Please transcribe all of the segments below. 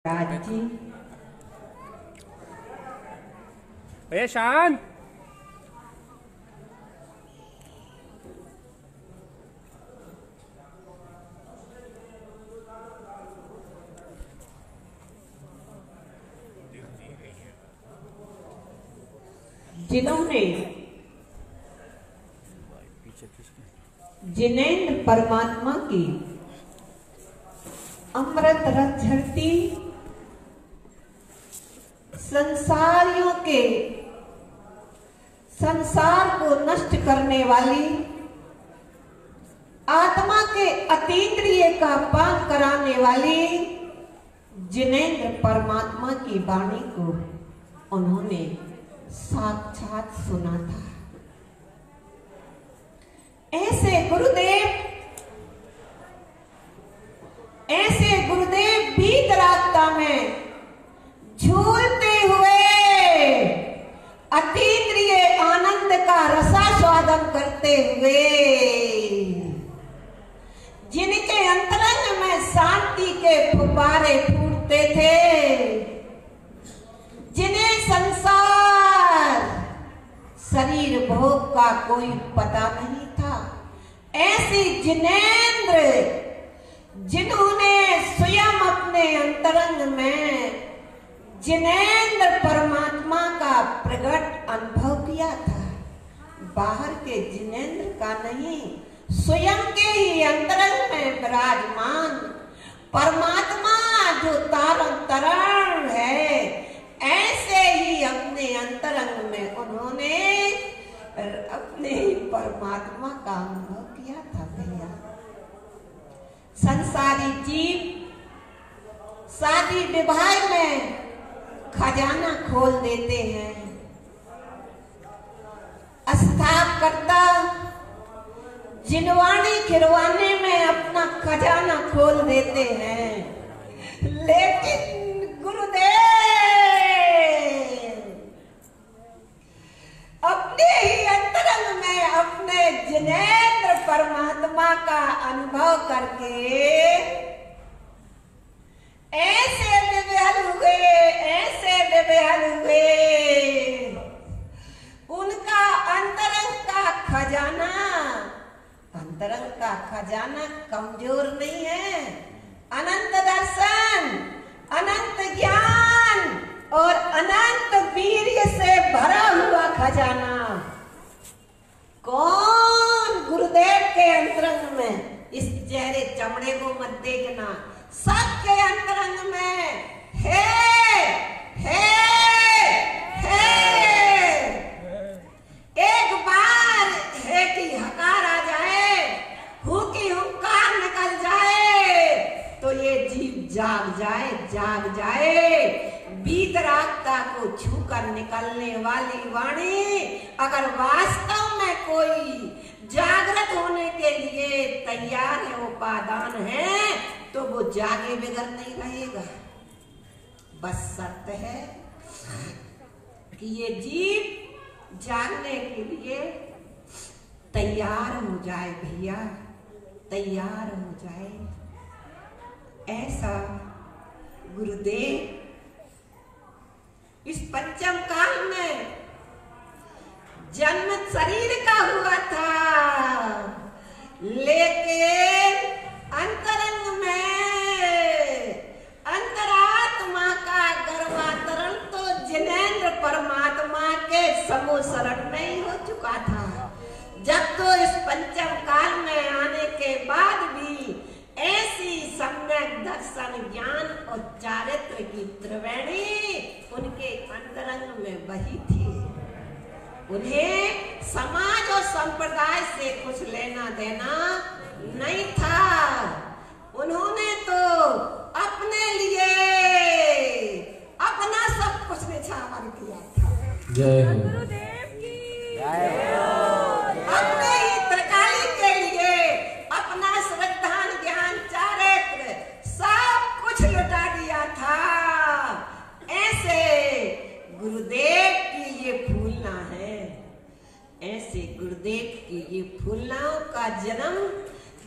जी शान जिन्होंने जिनेंद्र परमात्मा की अमृत रस झरती संसारियों के संसार को नष्ट करने वाली आत्मा के अतीन्द्रिय का पान कराने वाली जिनेंद्र परमात्मा की वाणी को उन्होंने साक्षात सुना था। ऐसे गुरुदेव वीतरागता में झूलते हुए अतीन्द्रिय आनंद का रसास्वादन करते हुए जिनके अंतरंग में शांति के फुब्बारे फूटते थे, जिन्हें संसार शरीर भोग का कोई पता नहीं था, ऐसी जिनेंद्र जिन्होंने स्वयं अपने अंतरंग में जिनेंद्र परमात्मा का प्रकट अनुभव किया था, बाहर के जिनेंद्र का नहीं, स्वयं के ही अंतरंग में विराजमान परमात्मा जो तारण है, ऐसे ही अपने अंतरंग में उन्होंने अपने ही परमात्मा का अनुभव किया था। भैया संसारी जीव शादी विवाह में खजाना खोल देते हैं, स्थापकर्ता जिनवाणी खिरवाने में अपना खजाना खोल देते हैं, लेकिन गुरुदेव अपने ही अंतरंग में अपने जिनेंद्र परमात्मा का अनुभव करके ऐसे विवहल हुए, उनका अंतरंग का खजाना कमजोर नहीं है। अनंत दर्शन, अनंत ज्ञान और अनंत वीर्य से भरा हुआ खजाना कौन गुरुदेव के अंतरंग में, इस चेहरे चमड़े को मत देखना, सबके अंतरंग में है। एक बार है कि हकार आ जाए, हु की हुंकार निकल जाए तो ये जीव जाग जाए। वीतरागता को छूकर निकलने वाली वाणी अगर वास्तव में कोई जागृत होने के लिए तैयार है, उपादान है, तो वो जागे बगैर नहीं रहेगा। बस शर्त है कि ये जीव जागने के लिए तैयार हो जाए। भैया तैयार हो जाए। ऐसा गुरुदेव इस पंचम काल में जन्म शरीर का हुआ था, लेकिन अंतरंग में अंतरात्मा का गर्भातरण तो जिनेंद्र परमात्मा के समूह शरण में ही हो चुका था। जब तो इस पंचम काल में आने के बाद भी ऐसी सम्यक दर्शन, ज्ञान और चारित्र की त्रिवेणी उनके अंतरंग में बही थी। उन्हें समाज और संप्रदाय से कुछ लेना देना नहीं था। उन्होंने तो अपने लिए अपना सब कुछ निछावर किया था। जय हो गुरुदेव की जय हो। अपने ही त्रिकाली के लिए अपना श्रद्धा, ज्ञान, चारित्र सब कुछ लुटा दिया था। ऐसे गुरुदेव की ये फूलना है, ऐसे गुरुदेव की ये फूलनाओं का जन्म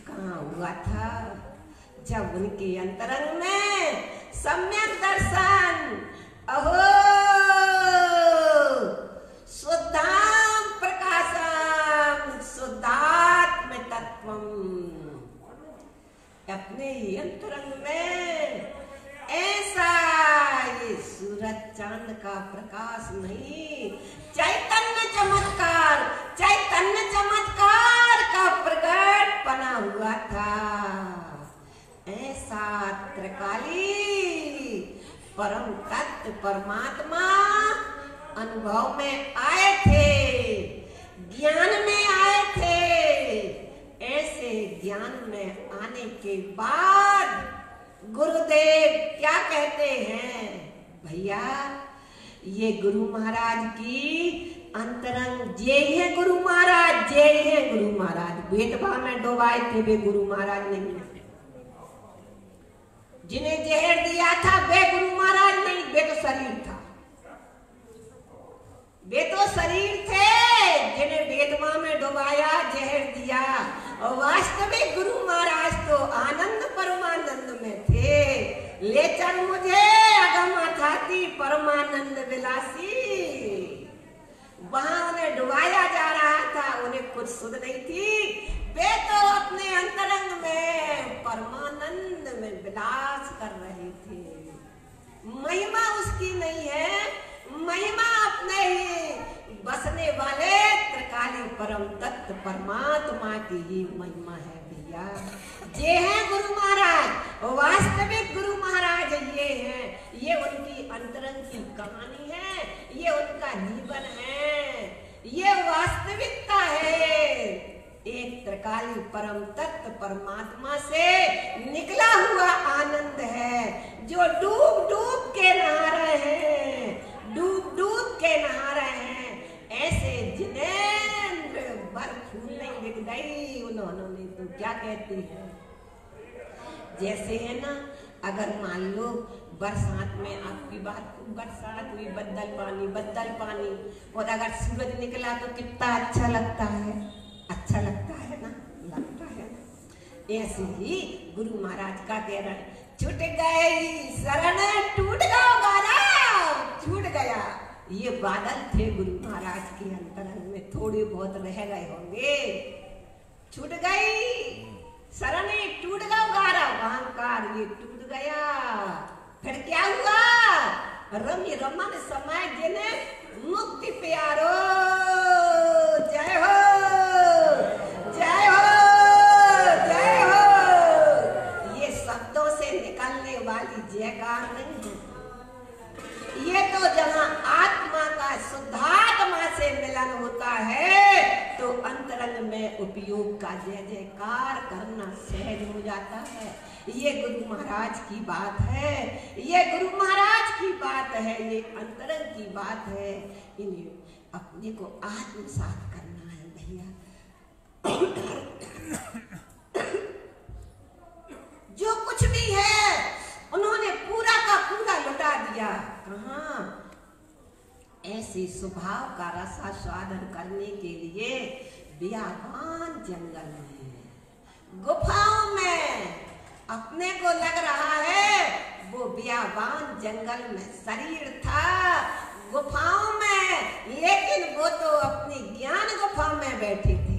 कहाँ हुआ था? जब उनके अंतरंग में सम्यक दर्शन। अहो शुद्धाम प्रकाशम शुद्धात्म तत्वम। अपने ही अंतरंग में ऐसा ये सूरज चांद का प्रकाश नहीं, चैतन्य चमत्कार का प्रकट बना हुआ था। ऐसा त्रिकाली परम तत्व परमात्मा अनुभव में आए थे, ज्ञान में आए थे। ऐसे ज्ञान में आने के बाद गुरुदेव क्या कहते हैं? भैया ये गुरु महाराज की अंतरंग जे है, गुरु महाराज जे है। गुरु महाराज बेतबा में डुबाए थे, वे गुरु महाराज नहीं। जिन्हें जहर दिया था वे गुरु महाराज नहीं, वे तो शरीर था। वे तो शरीर थे जिन्हें बेतबा में डुबाया, जहर दिया। और वास्तविक गुरु महाराज तो आनंद परमानंद में थे। ले चल मुझे अगम अथाती परमानंद विलासी। वहां उन्हें डुबाया जा रहा था, उन्हें कुछ सुध नहीं थी। वे तो अपने अंतरंग में परमानंद में विलास कर रहे थे। महिमा उसकी नहीं है, महिमा अपने ही बसने वाले त्रिकाली परम तत्व परमात्मा की ही महिमा है भैया। ये है गुरु महाराज, वास्तविक गुरु महाराज ये हैं। ये उनकी अंतरंग की कहानी है, ये उनका जीवन है, ये वास्तविकता है। एक त्रिकाली परम तत्व परमात्मा से निकला हुआ आनंद है, जो डूब डूब के नहा रहे हैं, डूब डूब के नहा रहे हैं। ऐसे जिनेंद्र बर फूल नहीं बिक गई उन्होंने तो क्या कहती है? जैसे है ना, अगर मान लो बरसात में आपकी बात, बरसात हुई, बदल पानी, और अगर सूरज निकला तो कितना अच्छा लगता है, अच्छा लगता है ना, लगता है ना। ऐसे ही गुरु महाराज का कह रहे हैं, छूट गई शरण टूट गया, छूट गया। ये बादल थे गुरु महाराज के अंतरंग में, थोड़े बहुत रह गए होंगे। छूट गई शरण टूट गया, अहंकार ये टूट गया। फिर क्या हुआ? रमि रमन समय जिने मुक्ति प्यारो। जय हो जय हो जय हो। ये शब्दों से निकलने वाली जयकार नहीं है, ये तो जहाँ आत्मा का शुद्धात्मा से मिलन होता है तो अंतरंग में उपयोग का जय जयकार करना सहज हो जाता है। ये गुरु महाराज की बात है, ये गुरु महाराज की बात है, ये अंतरंग की बात है। इन्हें अपने को आत्मसात करना है भैया। जो कुछ भी है उन्होंने पूरा का पूरा लुटा दिया। कहाँ? ऐसे स्वभाव का रसास्वादन करने के लिए बियाबान जंगल में, गुफाओं में अपने को लग रहा है वो बियाबान जंगल में शरीर था, गुफाओं में, लेकिन वो तो अपनी ज्ञान गुफा में बैठे थे,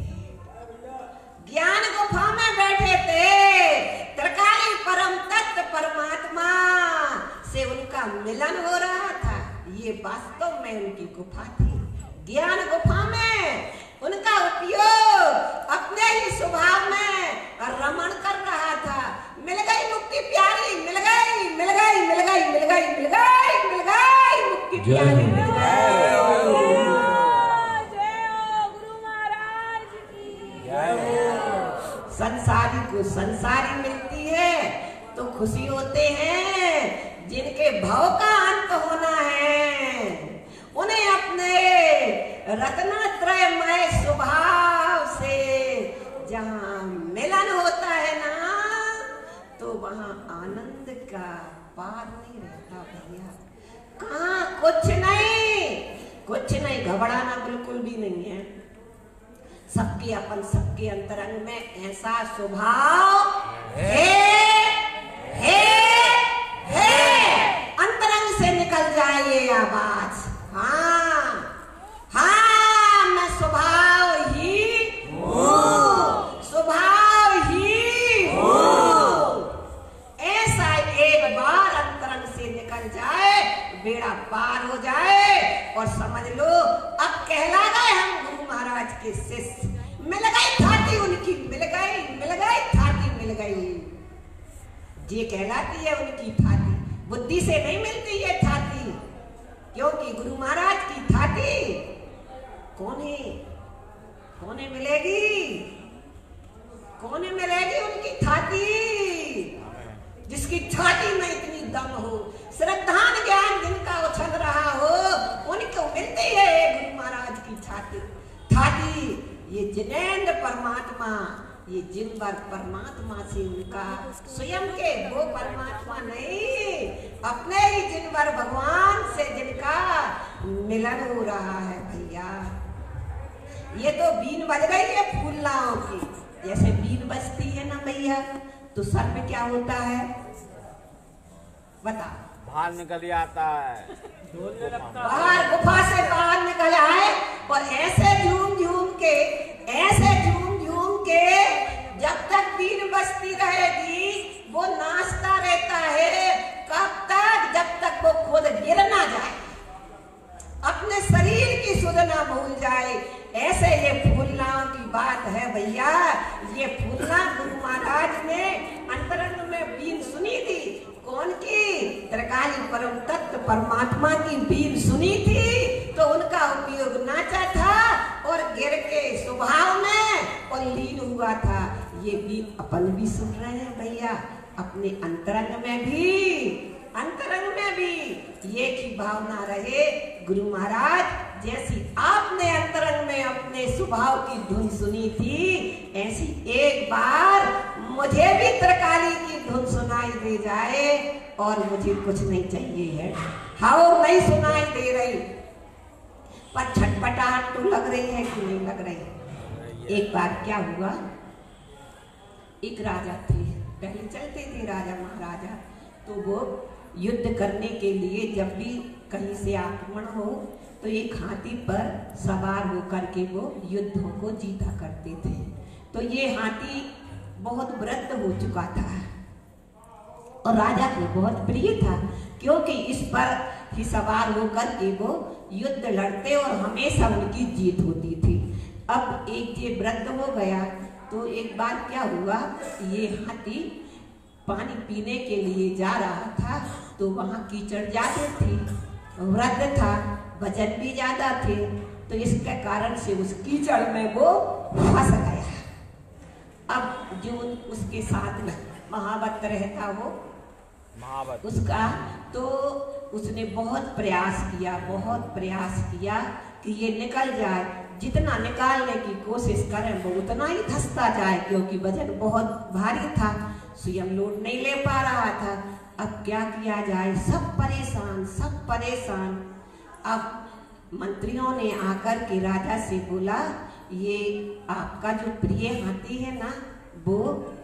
ज्ञान गुफा में बैठे थे। त्रिकाली परम तत्व परमात्मा से उनका मिलन हो रहा था। ये वास्तव में उनकी गुफा थी, ज्ञान गुफा में उनका उपयोग अपने ही स्वभाव में रमण कर रहा था। मिल गई मुक्ति प्यारी, मिल गई मिल गई मिल गई मिल गई मिल गई मिल गई मुक्ति प्यारी, मिल गई। संसारी को संसारी मिलती है तो खुशी होते हैं, जिनके भाव का अंत होना है उन्हें अपने रत्नत्रयमय स्वभाव से जहाँ मिलन होता है ना, तो वहाँ आनंद का पार नहीं रहता भैया। कहाँ? कुछ नहीं, घबराना बिल्कुल भी नहीं है। सबके अपन सबके अंतरंग में ऐसा स्वभाव है। बेड़ा पार हो जाए और समझ लो अब कहला गए हम गुरु महाराज के शिष्य। मिल गई थाती उनकी, मिल गई थाती मिल गई। ये कहलाती है उनकी थाती, बुद्धि से नहीं मिलती ये थाती, क्योंकि गुरु महाराज की थाती कोने मिलेगी उनकी थाती, जिसकी छाती में इतनी दम हो, श्रद्धा ज्ञान जिनका उछल रहा हो, उनको मिलती है गुरु महाराज की थाती। ये जिनेंद्र परमात्मा, ये जिनवर परमात्मा से उनका स्वयं के वो परमात्मा नहीं, अपने ही जिनवर भगवान से जिनका मिलन हो रहा है भैया। ये तो बीन बज रही है फूलनाओं की, जैसे बीन बजती है ना भैया, तो सर में क्या होता है बता? बाहर निकल आता है, बाहर गुफा से बाहर निकल आए और ऐसे झूम झूम के जब तक बीन बजती रहेगी वो नाचता रहता है। कब तक? जब तक वो खुद गिर ना जाए, अपने शरीर की सुध ना भूल जाए। ऐसे ये फूलनाओं की बात है भैया। ये फूलना गुरु महाराज ने अंतरंग में बीन सुनी थी। कौन की? त्रिकाली परम तत्व परमात्मा की बीन सुनी थी, तो उनका उपयोग नाचा था और गिर के स्वभाव में और लीन हुआ था। ये बीन अपन भी सुन रहे हैं भैया, अपने अंतरंग में भी एक ही भावना रहे। गुरु महाराज जैसी आपने अंतरंग में अपने स्वभाव की धुन सुनी थी, ऐसी एक बार मुझे भी त्रिकाली की धुन सुनाई दे जाए और मुझे कुछ नहीं चाहिए है। हाँ नहीं सुनाई दे रही, पर छटपटाहट तो लग रही है कि नहीं लग रही? एक बार क्या हुआ, एक राजा थे, पहले चलते थे राजा महाराजा, तो वो युद्ध करने के लिए जब भी कहीं से आक्रमण हो तो एक हाथी पर सवार होकर के वो युद्धों को जीता करते थे। तो ये हाथी बहुत वृद्ध हो चुका था और राजा को बहुत प्रिय था, क्योंकि इस पर ही सवार होकर के वो युद्ध लड़ते और हमेशा उनकी जीत होती थी। अब एक ये वृद्ध हो गया, तो एक बार क्या हुआ, ये हाथी पानी पीने के लिए जा रहा था, तो वहाँ कीचड़ ज्यादा थी, वृद्ध था, वजन भी ज्यादा थे, तो इसके कारण से उस कीचड़ में वो फंस गया। अब जो उसके साथ महावत रहता वो उसका, तो उसने बहुत प्रयास किया कि ये निकल जाए। जितना निकालने की कोशिश करें वो उतना ही धंसता जाए, क्योंकि वजन बहुत भारी था, स्वयं लोड नहीं ले पा रहा था। अब क्या किया जाए, सब परेशान। अब मंत्रियों ने आकर के राजा से बोला, ये आपका जो प्रिय हाथी है ना, वो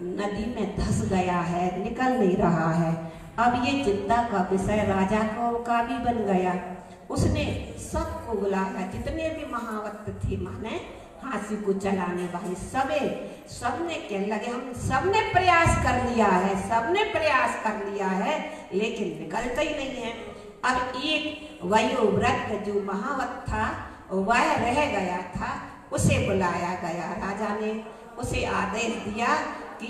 नदी में धंस गया है, निकल नहीं रहा है। अब ये चिंता का विषय राजा का भी बन गया। उसने सबको बुलाया, जितने भी महावत थे, माने हाथी को चलाने वाले, सबने कहने लगे, हम सबने प्रयास कर लिया है, लेकिन निकलता ही नहीं है। अब एक वयोवृद्ध जो महावत था वह रह गया था, उसे बुलाया गया। राजा ने उसे आदेश दिया कि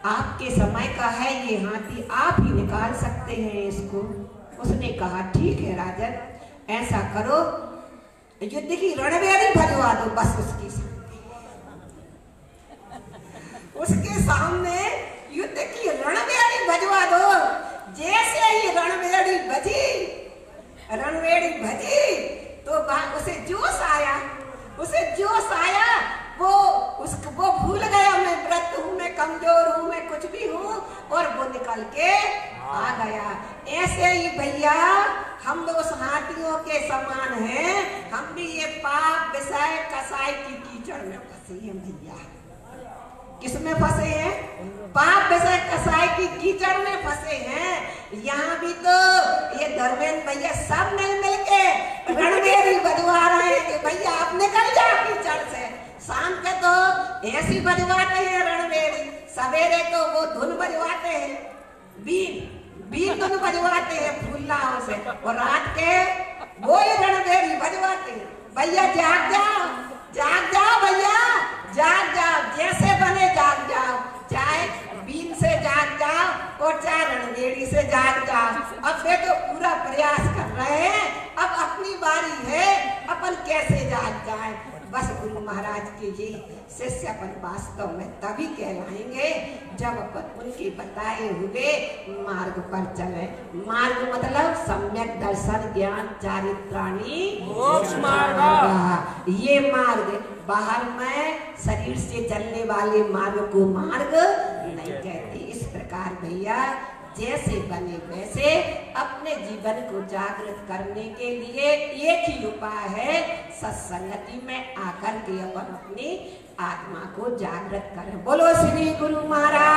आपके समय का है ये हाथी, आप ही निकाल सकते हैं इसको। उसने कहा ठीक है राजन, ऐसा करो, युद्ध की रणभेरी भजवा दो बस उसके सामने युद्ध की रणभेरी भजवा दो। जैसे ही रणभेरी भजी तो उसे जोश आया, वो भूल गया मैं व्रत हूँ, मैं कमजोर हूँ, मैं कुछ भी हूँ, और वो निकल के आ गया। ऐसे ही भैया हम लोग उस हाथियों के समान हैं, हम भी ये पाप विषय कसाई की कीचड़ में फंसे हैं भैया। किसमें फंसे हैं? पाप विषय कसाई की कीचड़ में फंसे हैं। यहाँ भी तो ये धर्मेंद्र भैया सब मिल के रणभेरी बजवा रहे हैं कि भैया आप निकल जाओ कीचड़ से। शाम के तो ऐसी बजवाते हैं रणभेरी, सवेरे तो वो धुन बजवाते हैं, बीन धुन बजवाते हैं फूलनाओं से, और रात पूरा प्रयास कर रहे हैं, अब अपनी बारी है, अपन कैसे जाग जाए। बस गुरु महाराज के ये शिष्य अपन वास्तव में तभी कहलाएंगे जब अपन उनके बताए हुए मार्ग पर चले। मार्ग मतलब सम्यक दर्शन ज्ञान चारित्राणी मोक्ष मार्ग। ये मार्ग बाहर में शरीर से चलने वाले मार्ग को मार्ग नहीं कहते। इस प्रकार भैया जैसे बने वैसे अपने जीवन को जागृत करने के लिए एक ही उपाय है, सत्संगति में आकर के अपन अपनी आत्मा को जागृत करें। बोलो श्री गुरु महाराज।